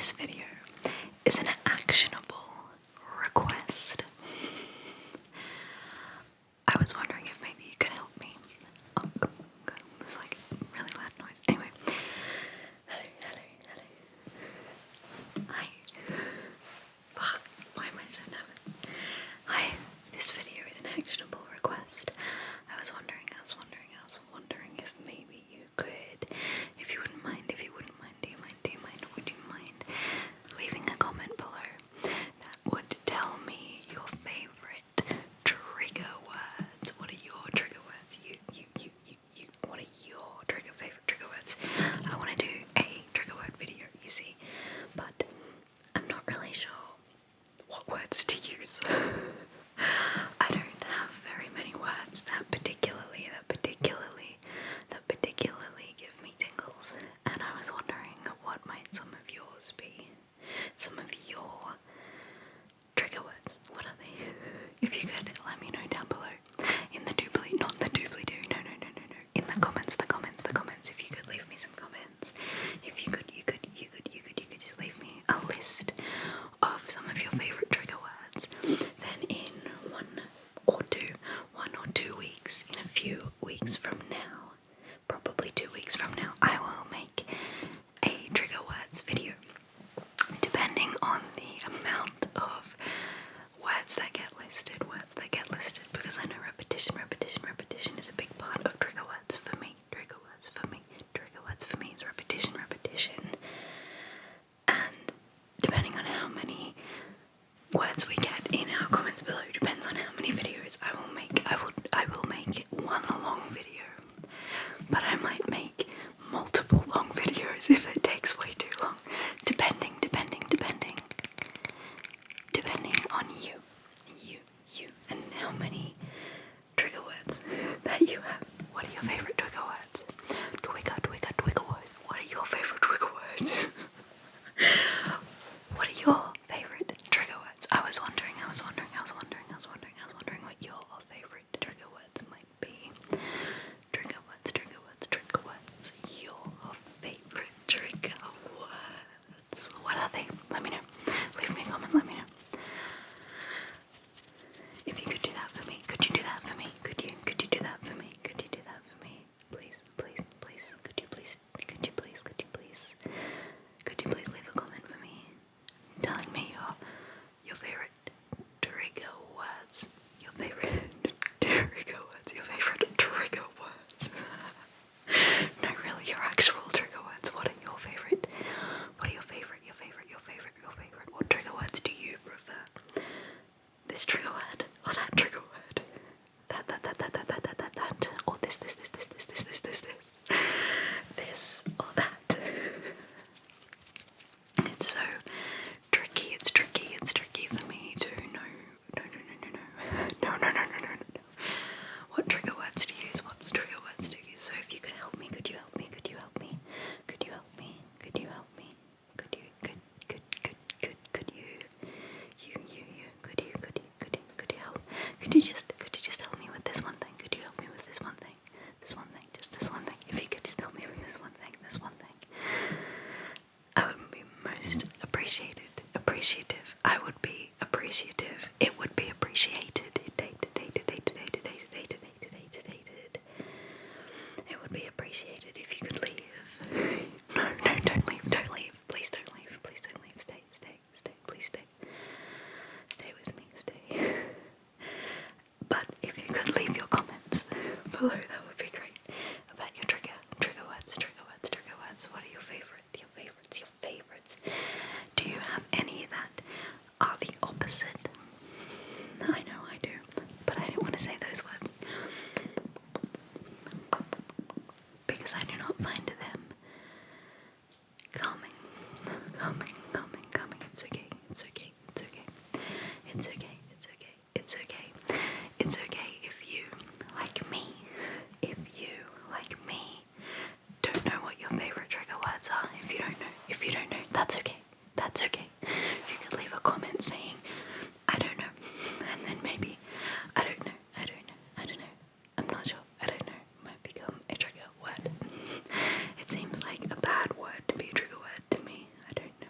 This video is an actionable request. I was wondering if maybe you could help me. Oh, there's like really loud noise. Anyway. Hello. Hi. Fuck, why am I so nervous? Hi, this video is an actionable request. I was wondering if maybe you could, if you wouldn't mind, would you mind leaving a comment below that would tell me your favorite trigger words? What are your trigger words? What are your favorite trigger words? I want to do a trigger word video, you see, but I'm not really sure what words to use. I don't have very many words that particularly give me tingles, and I was wondering what might some of yours be? Some of your trigger words. What are they? If you could let me know down below in the doobly, not the doobly-doo, no, in the comments, if you could leave me some comments, if you could just leave me a list of some of your favorite trigger words, then in one or two weeks, in a few weeks from now, probably 2 weeks from now, I will make a trigger words video, depending on the amount of words that get listed, because I know repetition is a big part of trigger words for me. Trigger words for me is repetition, and depending on how many words we get in our comments below, depends on how many videos I will make. I will make one long video, but I might make multiple long videos if it takes way too long, depending on you, and how many trigger words that you have. What are your favorite trigger words? Trigger words. What are your favorite trigger words? What are your favorite trigger words? I was wondering what your favorite trigger words might be. Trigger words. Your favorite trigger words. What are they? Let me know. Leave me a comment, let me know. If you could do that for me, could you do that for me? Could you do that for me? Please. Could you please leave a comment for me, telling me your favorite trigger words. Your favorite trigger words. No, really, your actual trigger words. What are your favorite? What trigger words do you prefer? This trigger word, or that trigger word? That, or this. This or that. It's so tricky, it's tricky for me to know. No. What trigger words to use, So if you could help me, could you help me? Could you help me? Could you help me? Could you help me? Could you help? Could you just help me with this one thing? Could you help me with this one thing? Just this one thing. If you could just help me with this one thing. I would be most appreciative. I would be appreciative. It would be appreciated. It would be appreciated if you could leave. No, don't leave. Please don't leave. Stay. Please stay. Stay with me, stay. But if you could leave your comments below, that would be great. About your trigger words. What are your favorites? Do you have any that are the opposite? I know I do, but I didn't want to say those words because I do not find them calming. It's okay if you, like me, don't know what your favorite trigger words are. If you don't know, that's okay. You could leave a comment saying, I don't know, and then maybe, I don't know, I'm not sure, I don't know, might become a trigger word. It seems like a bad word to be a trigger word to me. I don't know.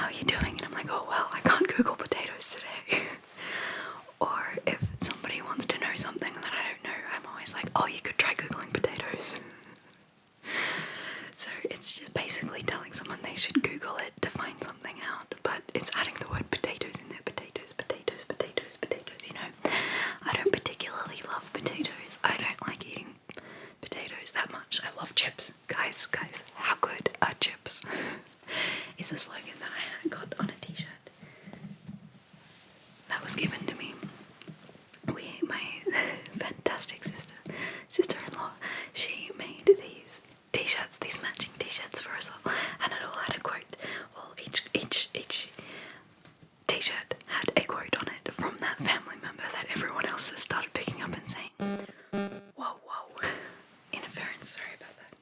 how are you doing? And I'm like, oh well, I can't Google potatoes today. Or if somebody wants to know something that I don't know, I'm always like, oh, you could try Googling potatoes. So it's just basically telling someone they should Google it to find something out, but it's adding the word potatoes in there. Potatoes, potatoes, potatoes, potatoes, you know. I don't particularly love potatoes. I don't like eating potatoes that much. I love chips. Guys, how good are chips? Is a slogan that I got on a t-shirt that was given to me. My fantastic sister-in-law, she made these t-shirts, these matching t-shirts for us all, and it all had a quote. Well, each t-shirt had a quote on it from that family member that everyone else has started picking up and saying, whoa, interference, sorry about that.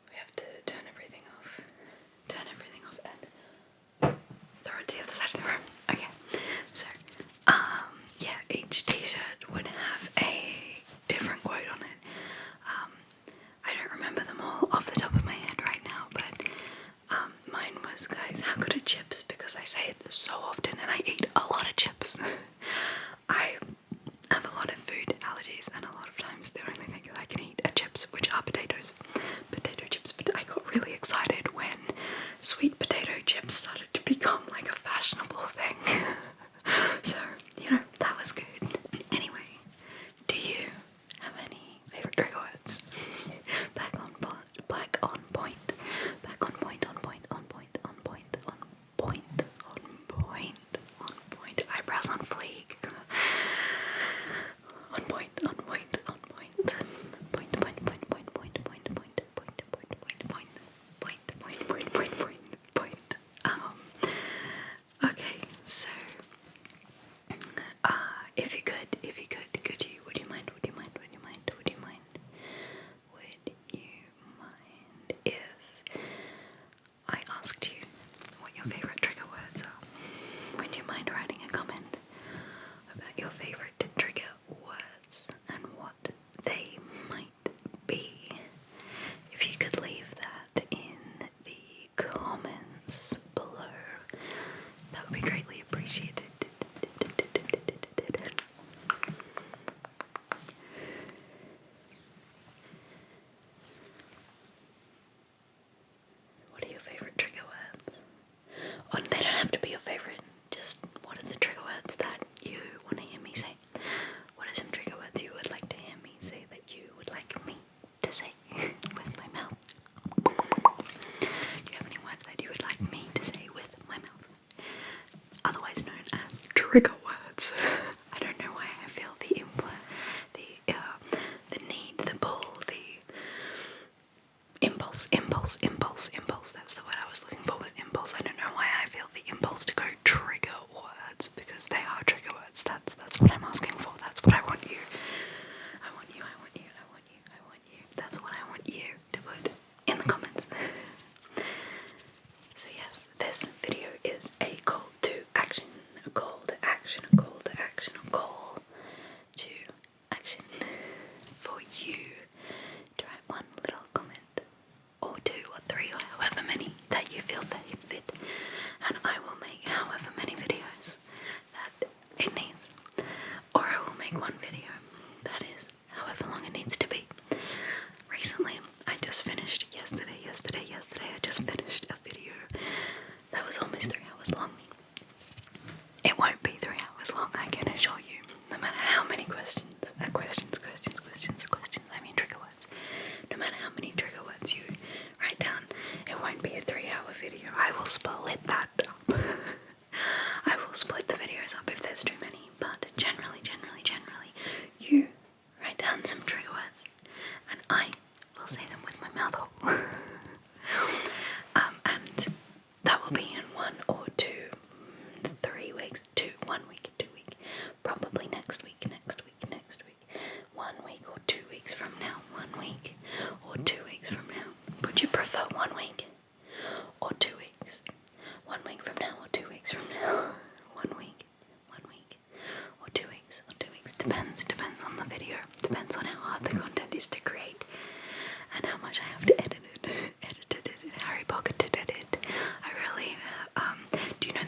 We have to turn everything off and throw it to the other side of the room. Okay, so, yeah, each t-shirt would have a different quote on it. I don't remember them all off the top of my head right now, but mine was, guys, how good are chips? Because I say it so often and I eat a lot of chips. I have a lot of food allergies, and a lot of times the only thing that I can eat are chips, which are potatoes. Potato chips. But I got really excited when sweet potato chips started to become like a fashionable thing. So, you know, that was good. Anyway, do you have any favourite trigger words? Back on point, back on point, back on point, on point, on point, on point, on point, on point, on point, eyebrows on fleek. On point, on point, on point, point, point, point, point, point, point, point, point, point, point, point, point, point. Okay, so would you mind if I asked you what your favourite trigger words are? Would you mind writing a comment about your favourite trigger words and what they might be? If you could leave that in the comments below, that would be greatly appreciated. What are your favourite trigger words? Or they don't have to be your favourite, just what are the trigger words that you want to hear me say? What are some trigger words you would like to hear me say that you would like me to say with my mouth? Do you have any words that you would like me to say with my mouth? Otherwise known as trigger words. I don't know why I feel the need, the pull, the impulse. That's the word I was looking for with impulse. I don't know why I feel the impulse to go trigger words, because they are trigger words. That's what I'm asking for. That's what I want you. I want you. That's what I want you to put in the comments. So yes, this video is a call to action. A call to action. A call to action. A call to action for you to write one little comment, or two, or three, or however many that you feel fit, and I will make however many videos that it needs, or I will make one video that is however long it needs to be. Recently, I just finished yesterday, I just finished a video that was almost 3 hours long. It won't be 3 hours long, I can assure you, no matter how many trigger words. No matter how many trigger words you write down, it won't be a 3-hour video. I will split that up. I will split the videos up if there's too many, but generally, you write down some trigger words, and I will say them with my mouth whole. And that will be in 1 or 2, 3 weeks, 1 week, 2 weeks, probably next week, 1 week or 2 weeks from now, 1 week or 2 weeks from now. Would you prefer 1 week or 2 weeks? 1 week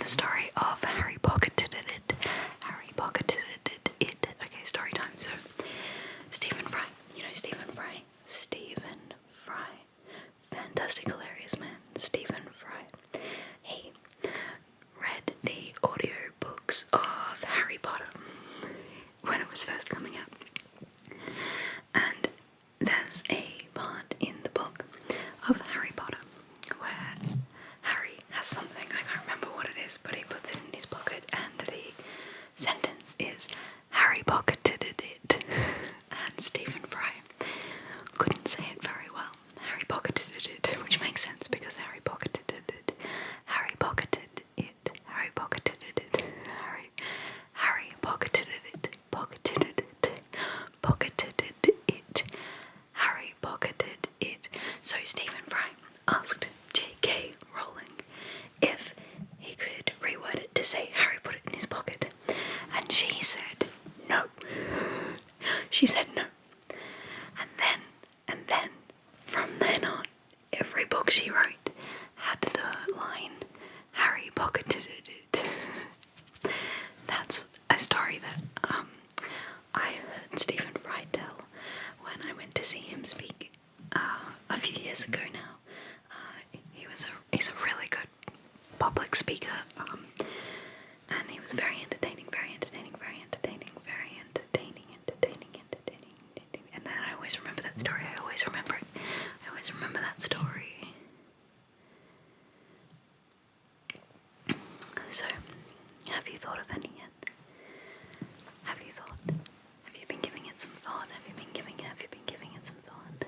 story of Harry pocketed it. Harry pocketed it. Okay, story time. So, Stephen Fry. You know Stephen Fry? Stephen Fry. Fantastic, hilarious man. Stephen Fry. He read the audiobooks of Harry Potter when it was first coming out. And there's a part in the book of Harry Potter where Harry has something, I can't remember what it is, but he puts it in his pocket and the sentence is, Harry pocketed it. And Stephen Fry couldn't say it very well. Harry pocketed it, which makes sense because Harry pocketed it. Harry pocketed it. Harry pocketed it. Harry pocketed it. Pocketed it. Pocketed it. Harry pocketed it. So Stephen Fry asked J.K. Rowling if he could reword it to say Harry put it in his pocket. And she said no. She said no. And then, from then on, every book she wrote had the line, Harry pocketed it. That's a story that I heard Stephen Fry tell when I went to see him speak a few years ago now. He's a really good public speaker, and he was very entertaining. And then I always remember that story. I always remember that story. So, have you thought of any yet? Have you been giving it some thought? Have you been giving it some thought?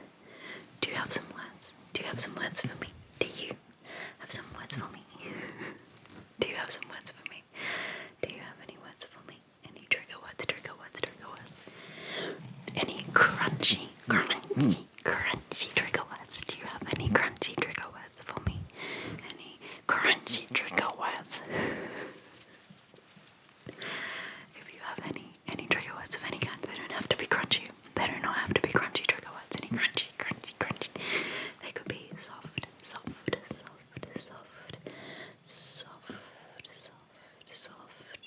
Do you have some words? Do you have some words for me? Do you have some words for me? Do you have some words for me? Do you have any words for me? Any trigger words? Any crunchy trigger words? Do you have any crunchy trigger words for me? Any crunchy trigger words? If you have any trigger words of any kind, they don't have to be crunchy. They do not have to be crunchy trigger words. Any crunchy. They could be soft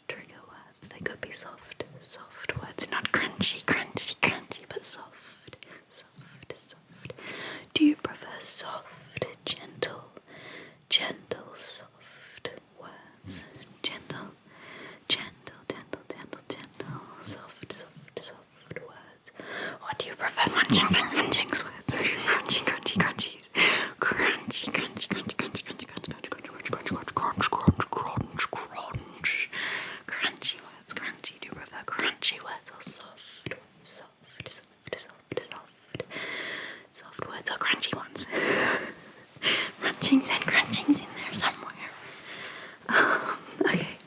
trigger words. They could be soft words, not crunchy, but soft. Do you prefer soft, gentle, soft words? Gentle, soft words. Or do you prefer munchings and munchings words? Crunchy. Crunchy words. Do you prefer crunchy words or soft? Soft words or crunchy ones? Munchings and crunchings in there somewhere. Okay.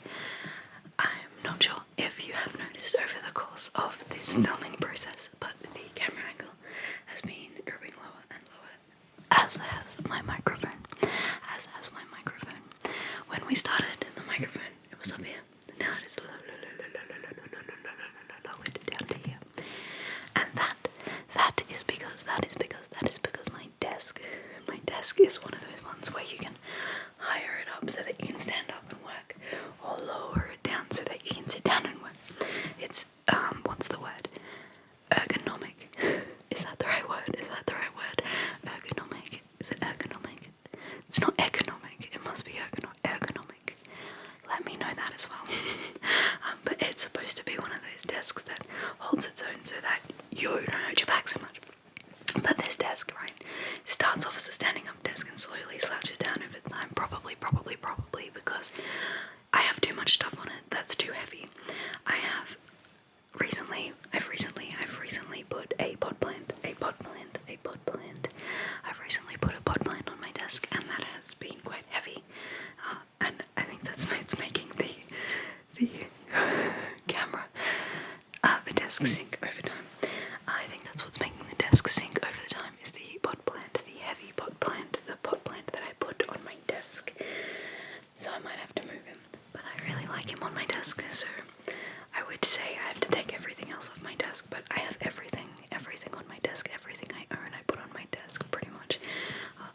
I'm not sure if you have noticed over the course of this filming process, but the camera angle has been dropping lower and lower, as has my microphone. When we started, the microphone, it was up here. Now it is lowered down to here. And that is because my desk is one of those ones where you can higher it up so that you can stand up and work, or lower it down so that you can sit down and work. It's what's the word? Ergonomic. Is that the right word? Ergonomic. Is it ergonomic? It's not economic. It must be ergonomic. Let me know that as well. But it's supposed to be one of those desks that holds its own so that you don't hurt your back so much. But this desk, right, starts off as a standing up desk and slowly slouches down over time, probably because I have too much stuff on it that's too heavy. I've recently put a pot plant. I've recently put a pot plant on my desk, and that has been quite heavy. And I think it's making the camera, the desk sink over time. I think that's what's making the desk sink over the time is the pot plant, the heavy pot plant, the pot plant that I put on my desk. So I might have to move him, but I really like him on my desk, so I would say I have to take everything else off my desk, but I have everything on my desk, everything I own I put on my desk, pretty much.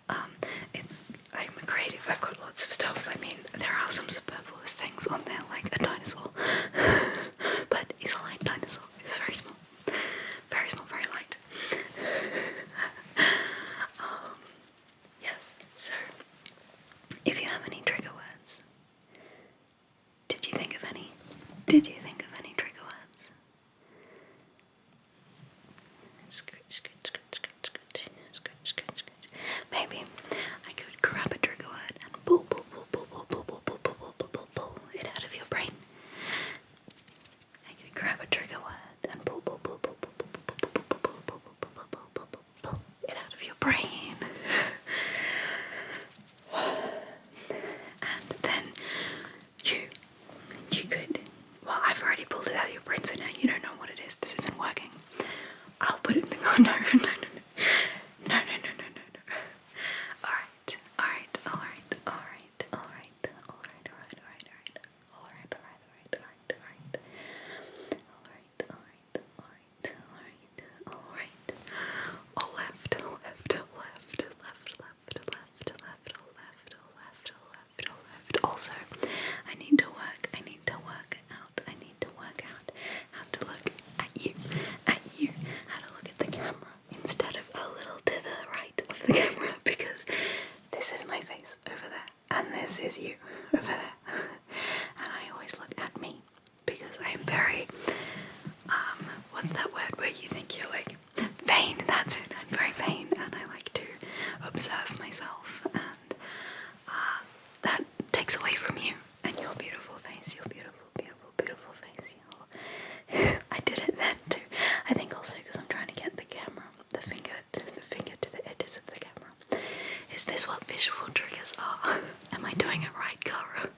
I'm a creative, I've got lots of stuff. I mean, there are some superfluous those things on there like a dinosaur. But he's a light dinosaur. He's very small. Very small, very light. Yes, so if you have any trigger words, did you think of any? Did you think of any trigger words? Scratch, scratch, scratch, scratch, scratch, scratch, scratch, scratch. Maybe I could grab a trigger word and pull it out of your brain. I could grab a trigger word and pull it out of your brain. And then you could, well, I've already pulled it out of your brain, so now you don't know what it is. This isn't working. I'll put it in the, oh no. Alright. All left, all left, all left, left, left, left, left, all left, all left, all left, all left. Also, I need to work out how to look at you, how to look at the camera instead of a little to the right of the camera, because this is my face over there and this is you over there. And I always look at me because I am very, what's that word where you think you're like, vain, that's it, I'm very vain and I like to observe myself, and that takes away from you and your beautiful face, your beautiful, beautiful, beautiful face. I did it then too. I think also because I'm trying to get the camera, the finger to the edges of the camera. Is this what visual triggers are? Am I doing it right, Cara?